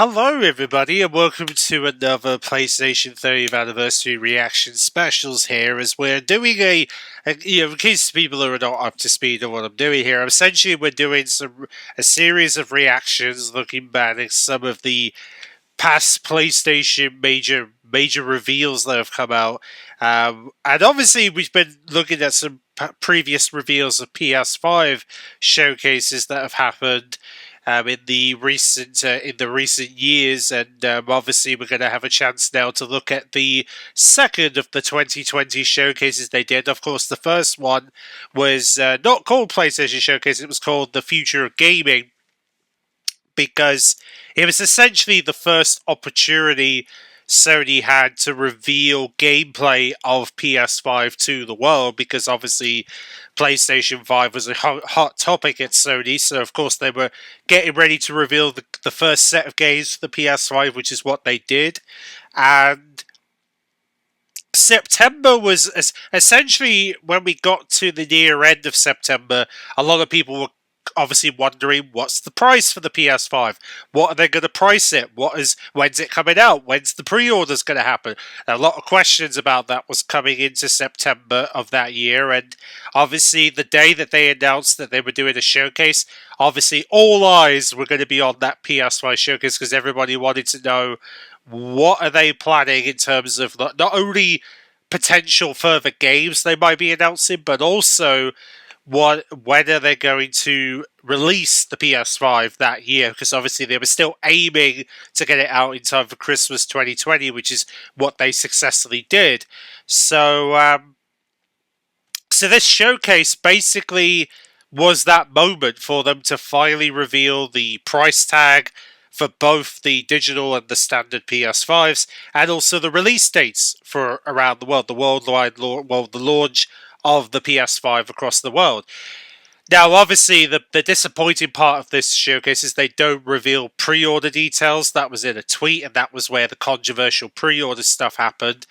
Hello, everybody, and welcome to another PlayStation 30th Anniversary Reaction Specials here, as we're doing in case people are not up to speed on what I'm doing here, essentially we're doing a series of reactions looking back at some of the past PlayStation major reveals that have come out. And obviously we've been looking at some previous reveals of PS5 showcases that have happened in the recent years, and obviously we're going to have a chance now to look at the second of the 2020 showcases they did. Of course, the first one was not called PlayStation Showcase; it was called the Future of Gaming, because it was essentially the first opportunity Sony had to reveal gameplay of PS5 to the world, because obviously PlayStation 5 was a hot topic at Sony, so of course they were getting ready to reveal the first set of games for the PS5, which is what they did. And September was essentially when we got to the near end of September, a lot of people were obviously wondering what's the price for the PS5. What are they going to price it? When's it coming out? When's the pre-orders going to happen? A lot of questions about that was coming into September of that year, and obviously the day that they announced that they were doing a showcase, obviously all eyes were going to be on that PS5 showcase, because everybody wanted to know what are they planning in terms of not only potential further games they might be announcing, but also when are they going to release the PS5 that year? Because obviously they were still aiming to get it out in time for Christmas 2020, which is what they successfully did. So this showcase basically was that moment for them to finally reveal the price tag for both the digital and the standard PS5s, and also the release dates for around the world, the the launch of the PS5 across the world. Now, obviously, the disappointing part of this showcase is they don't reveal pre-order details. That was in a tweet, and that was where the controversial pre-order stuff happened,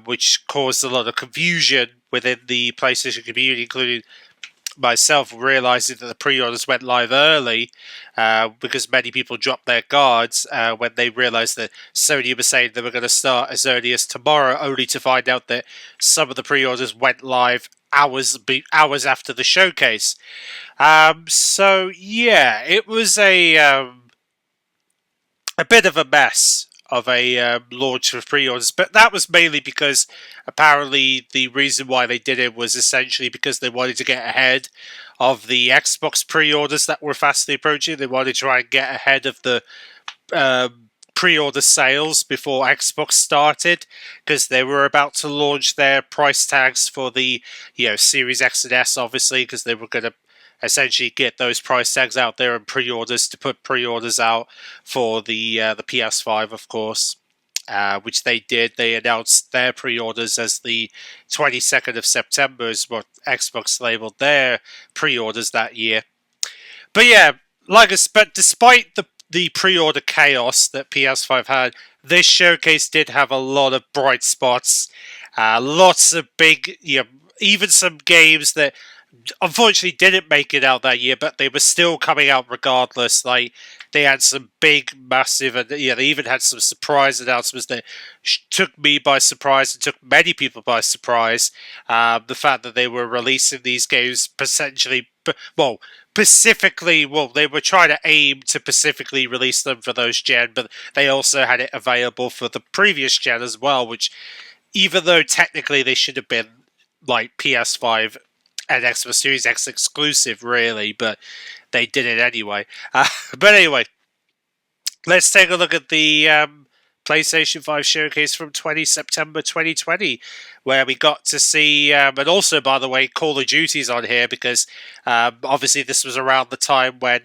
which caused a lot of confusion within the PlayStation community, including myself, realizing that the pre-orders went live early, because many people dropped their guards when they realized that Sony was saying they were going to start as early as tomorrow, only to find out that some of the pre-orders went live hours after the showcase. So yeah, it was a bit of a mess of a launch of pre-orders, but that was mainly because apparently the reason why they did it was essentially because they wanted to get ahead of the Xbox pre-orders that were fastly approaching. They wanted to try and get ahead of the pre-order sales before Xbox started, because they were about to launch their price tags for the Series X and S, obviously, because they were going to essentially get those price tags out there and pre-orders to put pre-orders out for the PS5, of course, which they did. They announced their pre-orders as the 22nd of September is what Xbox labeled their pre-orders that year. But yeah, but despite the pre-order chaos that PS5 had, this showcase did have a lot of bright spots, lots of big, even some games that unfortunately didn't make it out that year, but they were still coming out regardless. Like, they had some big, massive, and they even had some surprise announcements that took me by surprise and took many people by surprise. The fact that they were releasing these games specifically, they were trying to aim to specifically release them for those gen, but they also had it available for the previous gen as well, which, even though technically they should have been like PS5 and Xbox Series X exclusive, really, but they did it anyway. But anyway, let's take a look at the PlayStation 5 showcase from September 2020, where we got to see, and also, by the way, Call of Duty's on here, because obviously this was around the time when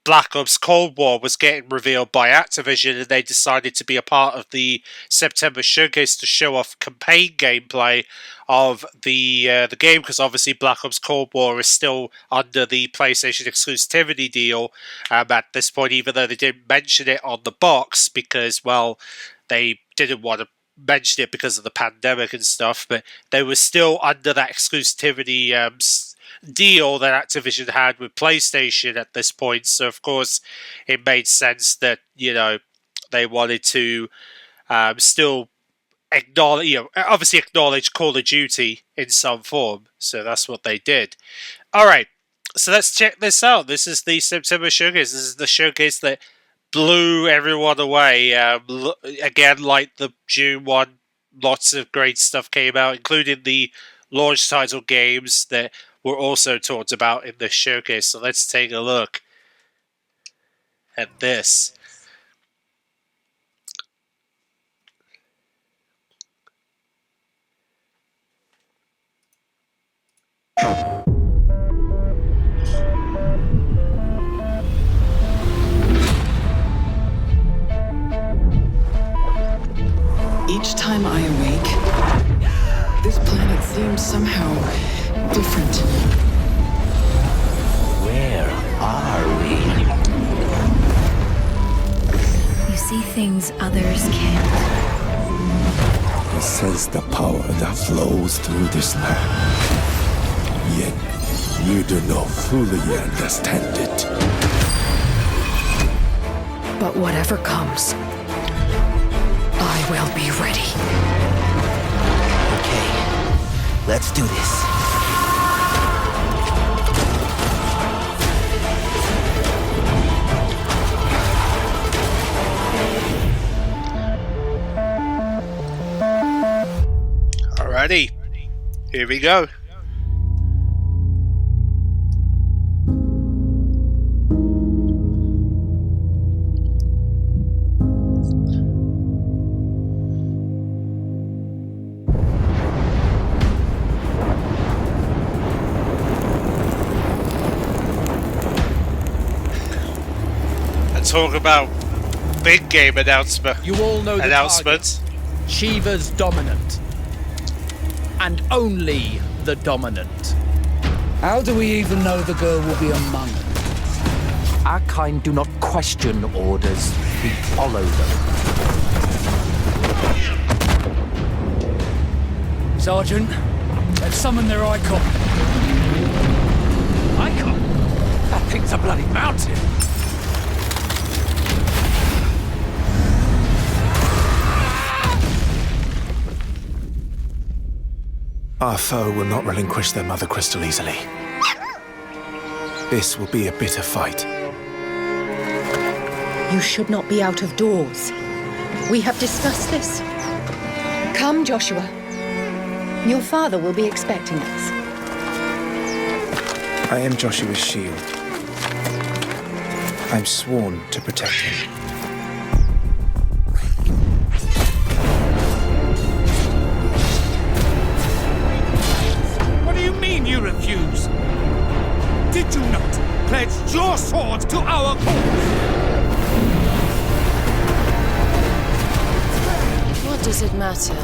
Black Ops Cold War was getting revealed by Activision, and they decided to be a part of the September showcase to show off campaign gameplay of the game, because obviously Black Ops Cold War is still under the PlayStation exclusivity deal at this point, even though they didn't mention it on the box because, well, they didn't want to mention it because of the pandemic and stuff, but they were still under that exclusivity deal that Activision had with PlayStation at this point. So, of course, it made sense that, they wanted to still obviously acknowledge Call of Duty in some form. So that's what they did. All right. So let's check this out. This is the September Showcase. This is the showcase that blew everyone away. Again, like the June one, lots of great stuff came out, including the launch title games that were also talked about in this showcase. So let's take a look at this. Each time I awake, this planet seems somehow different. Where are we? You see things others can't. I sense the power that flows through this land. Yet, you do not fully understand it. But whatever comes, I will be ready. Okay, let's do this. Alrighty, here we go. Talk about big game announcement. You all know the announcements. Shiva's dominant. And only the dominant. How do we even know the girl will be among us? Our kind do not question orders, we follow them. Sergeant, let's summon their icon. Icon? That thing's a bloody mountain. Our foe will not relinquish their mother crystal easily. This will be a bitter fight. You should not be out of doors. We have discussed this. Come, Joshua. Your father will be expecting us. I am Joshua's shield. I'm sworn to protect him. You refuse? Did you not pledge your sword to our cause? What does it matter?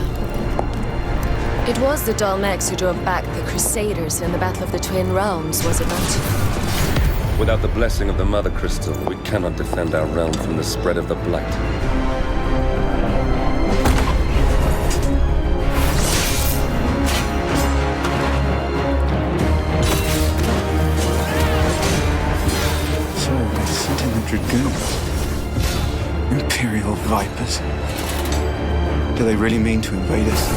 It was the Dalmex who drove back the Crusaders in the Battle of the Twin Realms, was it not? Without the blessing of the Mother Crystal, we cannot defend our realm from the spread of the Blight. Dragoons. Imperial Vipers. Do they really mean to invade us?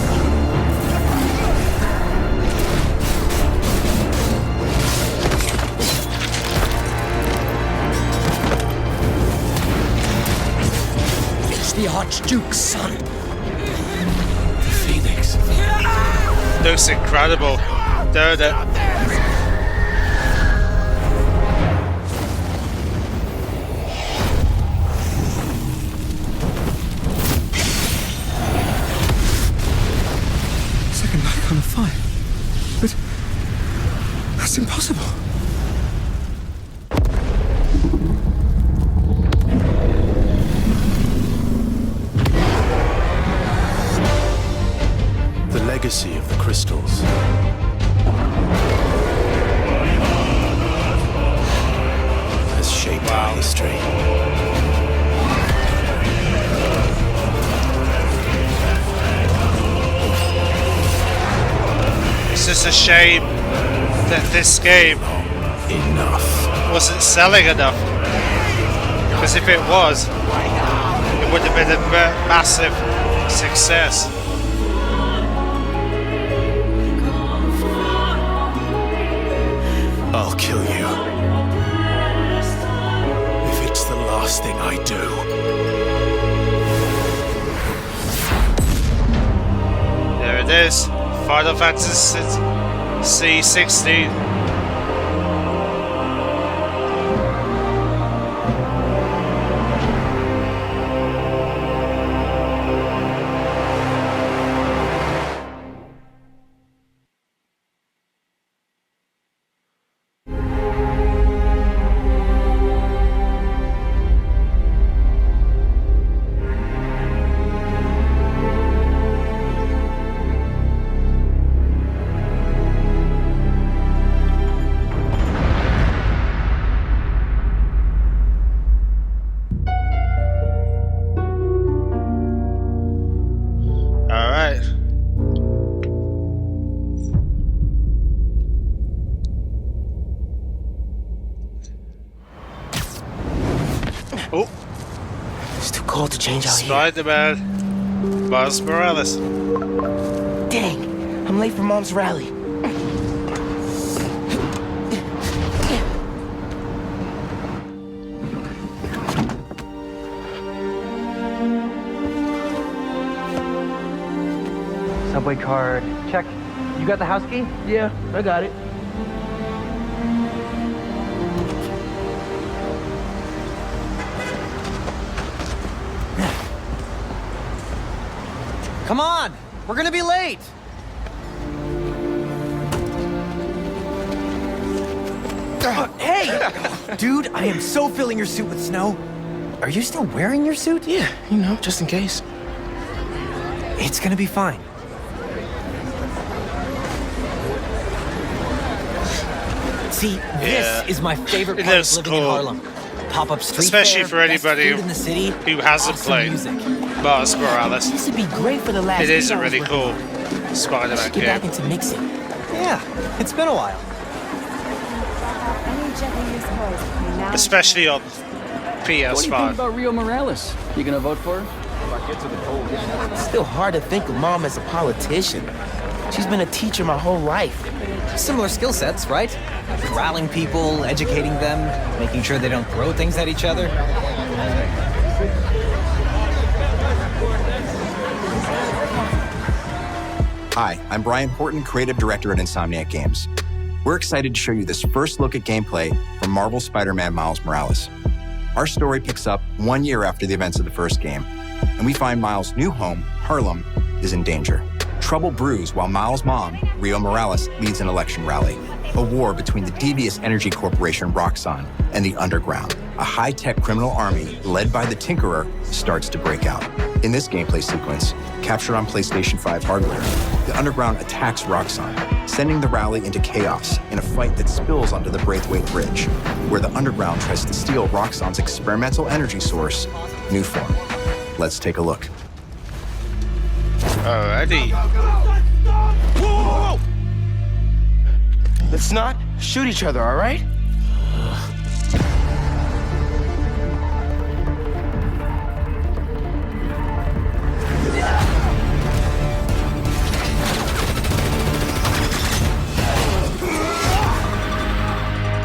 It's the Archduke's son. The Phoenix. Looks incredible. On a fire. But that's impossible. The legacy of the crystals has shaped our history. It's just a shame that this game wasn't selling enough. Because if it was, it would have been a massive success. I'll kill you. If it's the last thing I do. There it is. Final Fantasy 16. Oh, it's too cold to change out here. Spider-Man, Miles Morales. Dang, I'm late for Mom's rally. Subway card, check. You got the house key? Yeah, I got it. Come on! We're gonna be late! Hey! Dude, I am so filling your suit with snow. Are you still wearing your suit? Yeah, you know, just in case. It's gonna be fine. See, this is my favorite part of living in Harlem. Pop-up street especially fair, for anybody in the city, who hasn't awesome played music. Miles Morales. This would be great for the last. It is a 8 hours really cool Spider-Man Get back game. into mixing. Yeah, it's been a while. Especially on What do you think PS5. about Rio Morales? You gonna vote for her? It's still hard to think of Mom as a politician. She's been a teacher my whole life. Similar skill sets, right? Corralling people, educating them, making sure they don't throw things at each other. Hi, I'm Brian Horton, Creative Director at Insomniac Games. We're excited to show you this first look at gameplay from Marvel's Spider-Man Miles Morales. Our story picks up 1 year after the events of the first game, and we find Miles' new home, Harlem, is in danger. Trouble brews while Miles' mom, Rio Morales, leads an election rally. A war between the devious energy corporation Roxxon and the Underground, a high-tech criminal army led by the Tinkerer, starts to break out. In this gameplay sequence, captured on PlayStation 5 hardware, the Underground attacks Roxxon, sending the rally into chaos in a fight that spills onto the Braithwaite Bridge, where the Underground tries to steal Roxxon's experimental energy source, Newform. Let's take a look. Alrighty. Whoa! Let's not shoot each other, all right?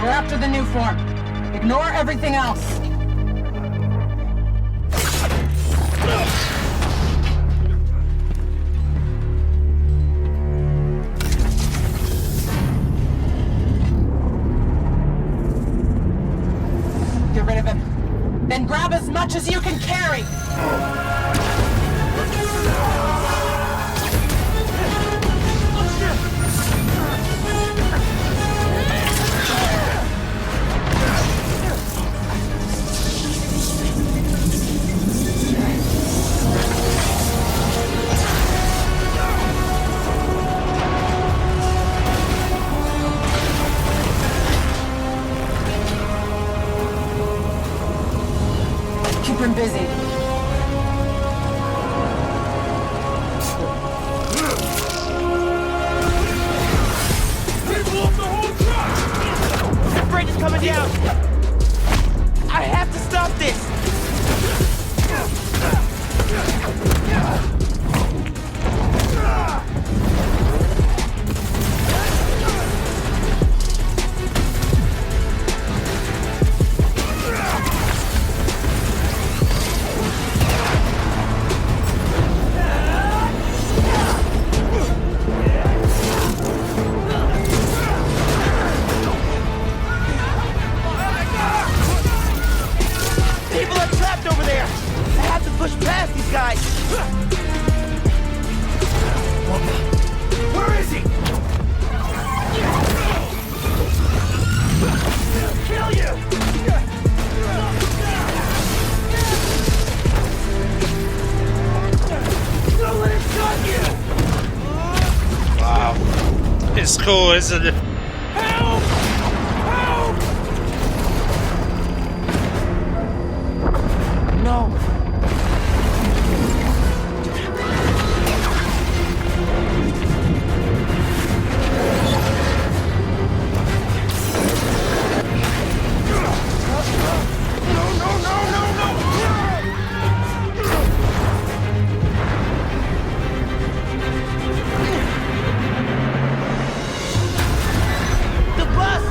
We're after the new form. Ignore everything else. Get rid of him. Then grab as much as you can carry. Keep him busy. People of the whole coming down! I have to stop this! People are trapped over there! I have to push past these guys! Where is he? Kill you! Don't let him shot you! Wow. It's cool, isn't it? Help! Help! No. The bus!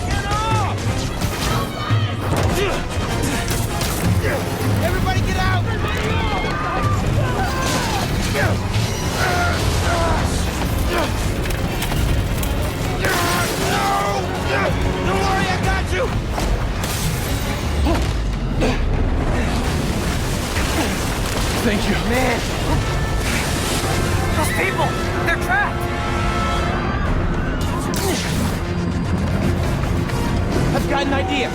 Get off! Everybody get out! No! Don't worry, I got you! Thank you. Man! Those people! They're trapped! I've got an idea!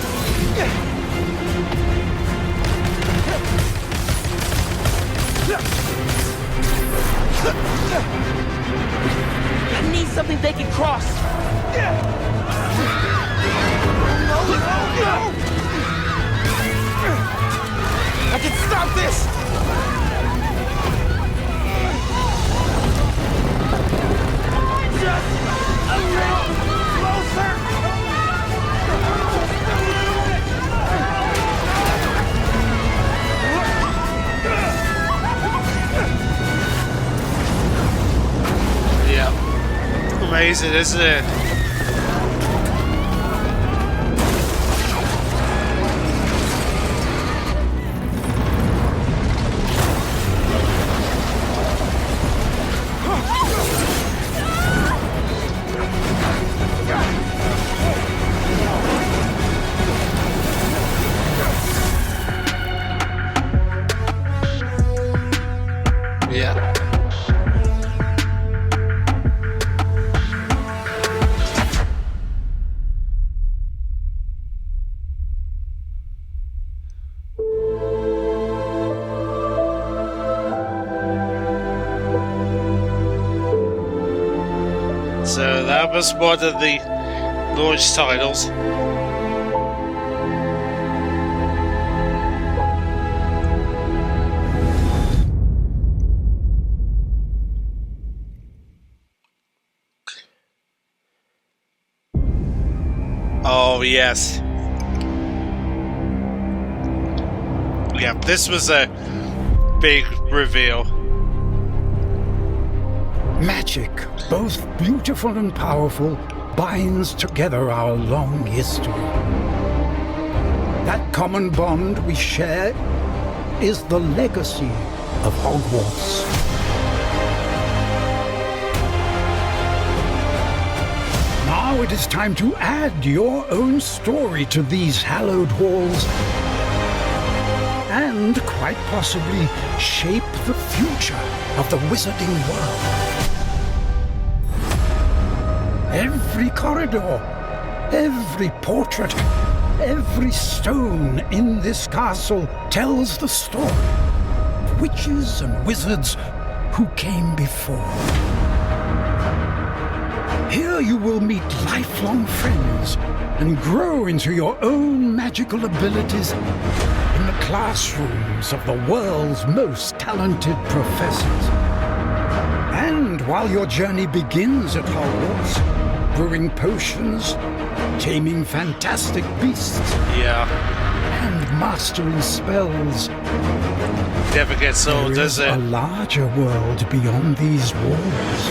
I need something they can cross! No! I can stop this! Just a little closer! Yeah. Amazing, isn't it? Yeah. So that was one of the launch titles. Oh yes. Yeah, this was a big reveal. Magic, both beautiful and powerful, binds together our long history. That common bond we share is the legacy of Hogwarts. Now it is time to add your own story to these hallowed halls and, quite possibly, shape the future of the wizarding world. Every corridor, every portrait, every stone in this castle tells the story of witches and wizards who came before. Here you will meet lifelong friends and grow into your own magical abilities in the classrooms of the world's most talented professors. And while your journey begins at Hogwarts, brewing potions, taming fantastic beasts, Yeah. and mastering spells. Never gets old, There does is it? a larger world beyond these walls.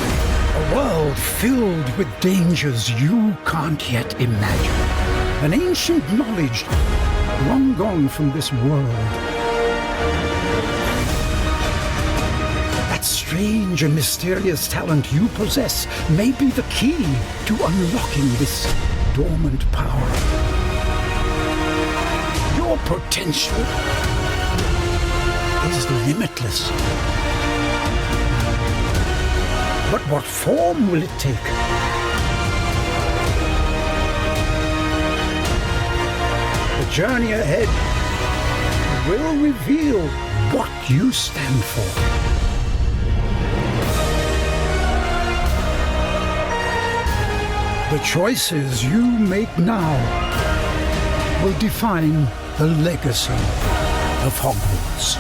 A world filled with dangers you can't yet imagine. An ancient knowledge long gone from this world. That strange and mysterious talent you possess may be the key to unlocking this dormant power. Your potential is limitless. But what form will it take? The journey ahead will reveal what you stand for. The choices you make now will define the legacy of Hogwarts.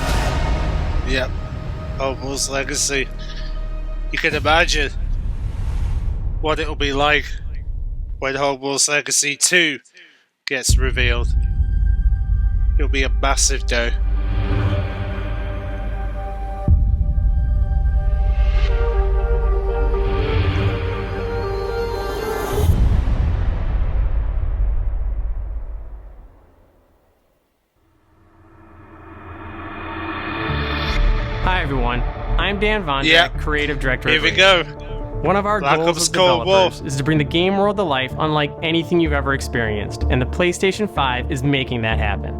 Yep. Hogwarts Legacy. You can imagine what it'll be like when Hogwarts Legacy 2 gets revealed. It'll be a massive dough. Hi everyone, I'm Dan Von Yep. Creative Director. Here we go. One of our Black goals Ops as Cold developers War. is to bring the game world to life unlike anything you've ever experienced, and the PlayStation 5 is making that happen.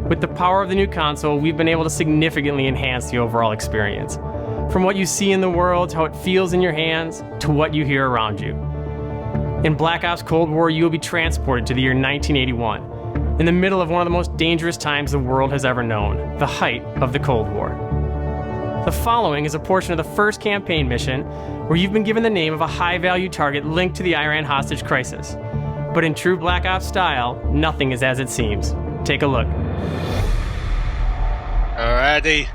With the power of the new console, we've been able to significantly enhance the overall experience. From what you see in the world, to how it feels in your hands, to what you hear around you. In Black Ops Cold War, you will be transported to the year 1981, in the middle of one of the most dangerous times the world has ever known, the height of the Cold War. The following is a portion of the first campaign mission where you've been given the name of a high-value target linked to the Iran hostage crisis. But in true Black Ops style, nothing is as it seems. Take a look. Alrighty.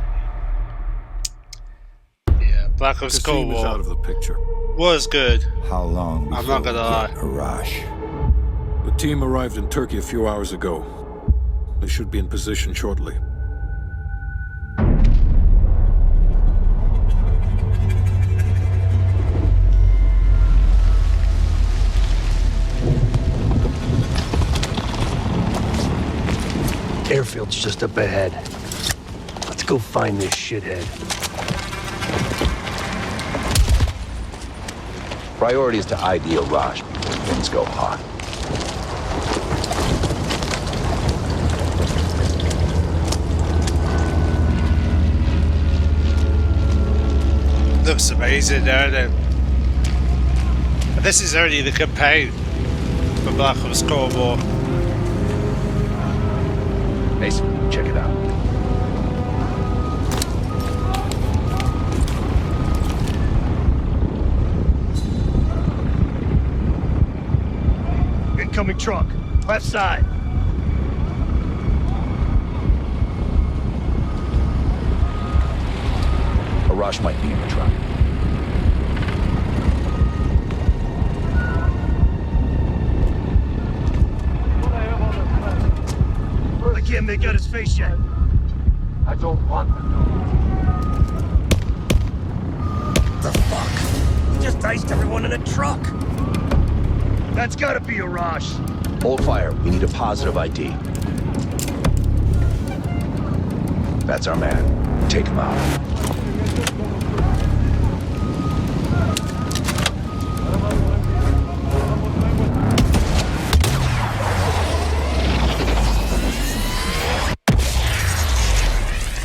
Yeah, Black Ops Cold Kasim is War out of the picture. was good. How long I'm not gonna lie. Arash. The team arrived in Turkey a few hours ago. They should be in position shortly. Airfield's just up ahead. Let's go find this shithead. Priority is to ID Arash before things go hot. Looks amazing, doesn't it? And this is only the campaign for Black Ops Cold War. Mason, check it out. Incoming truck. Left side. Arash might be in the truck. I can't make out his face yet. I don't want to know. The fuck? He just iced everyone in a truck. That's gotta be Arash. Hold fire. We need a positive ID. That's our man. Take him out.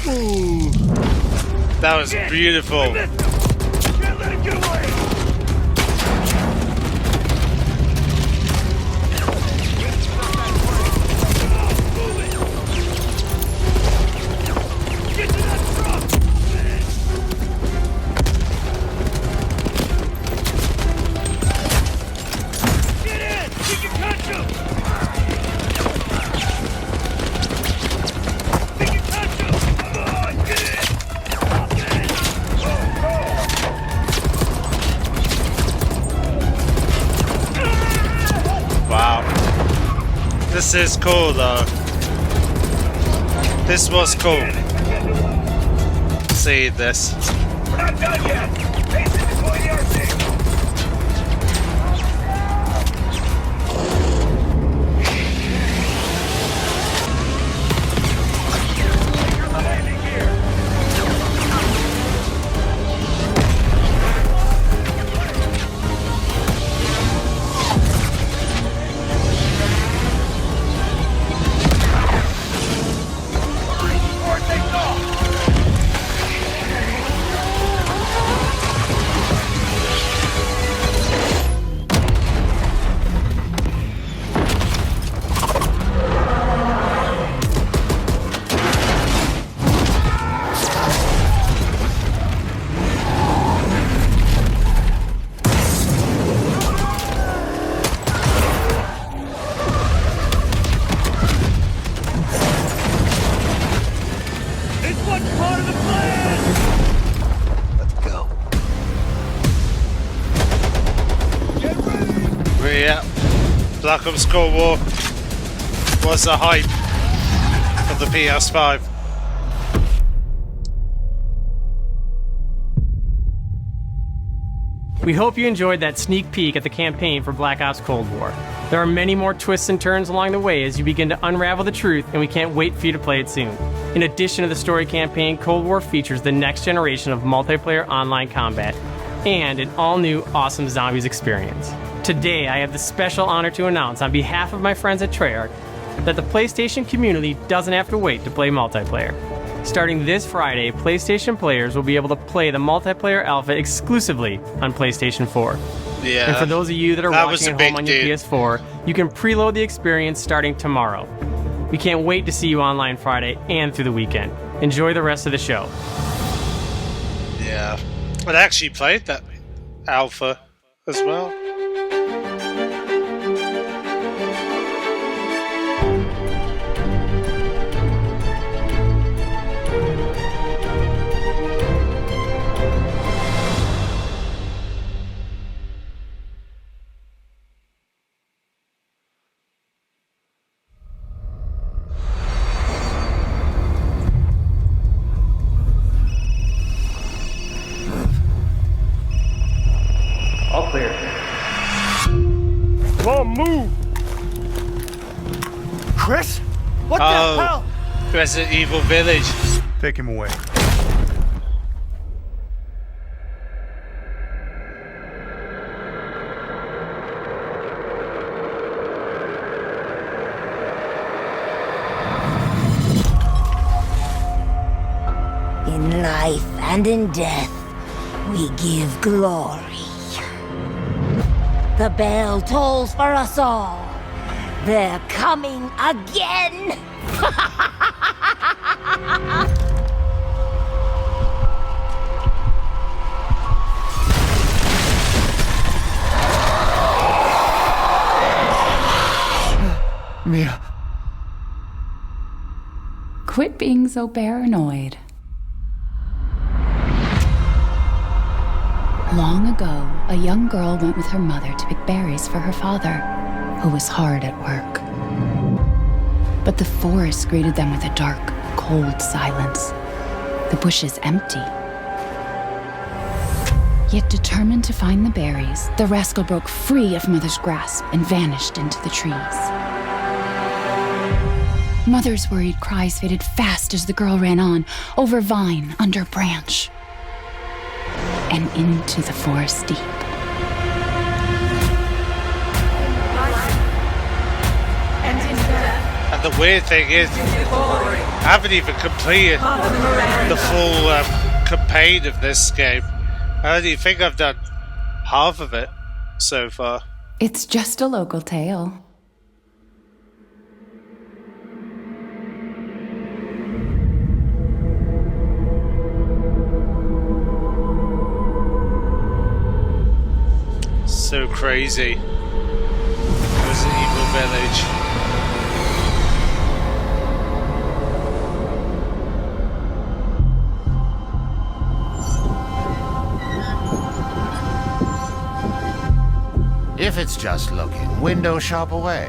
Ooh, that was beautiful. Can't let him get away. Get to that truck. Get in. We can catch him. We can catch him. Come on, get in. This is cool though. This was cool. See this. We're not done yet. Basic deploy the RC. Black Ops Cold War was a hype for the PS5. We hope you enjoyed that sneak peek at the campaign for Black Ops Cold War. There are many more twists and turns along the way as you begin to unravel the truth, and we can't wait for you to play it soon. In addition to the story campaign, Cold War features the next generation of multiplayer online combat and an all-new awesome zombies experience. Today, I have the special honor to announce on behalf of my friends at Treyarch that the PlayStation community doesn't have to wait to play multiplayer. Starting this Friday, PlayStation players will be able to play the multiplayer alpha exclusively on PlayStation 4. Yeah. And for those of you that are watching at home on your PS4, you can preload the experience starting tomorrow. We can't wait to see you online Friday and through the weekend. Enjoy the rest of the show. Yeah. I actually played that alpha as well. All clear. Come on, move! Chris? What the hell? Resident Evil Village. Take him away. In life and in death, we give glory. The bell tolls for us all. They're coming again! Mia. Quit being so paranoid. Long ago, a young girl went with her mother to pick berries for her father, who was hard at work. But the forest greeted them with a dark, cold silence, the bushes empty. Yet determined to find the berries, the rascal broke free of Mother's grasp and vanished into the trees. Mother's worried cries faded fast as the girl ran on, over vine, under branch, and into the forest deep. And the weird thing is, I haven't even completed the full campaign of this game. I don't even think I've done half of it so far. It's just a local tale. So crazy. Resident Evil Village. If it's just looking, window shop away.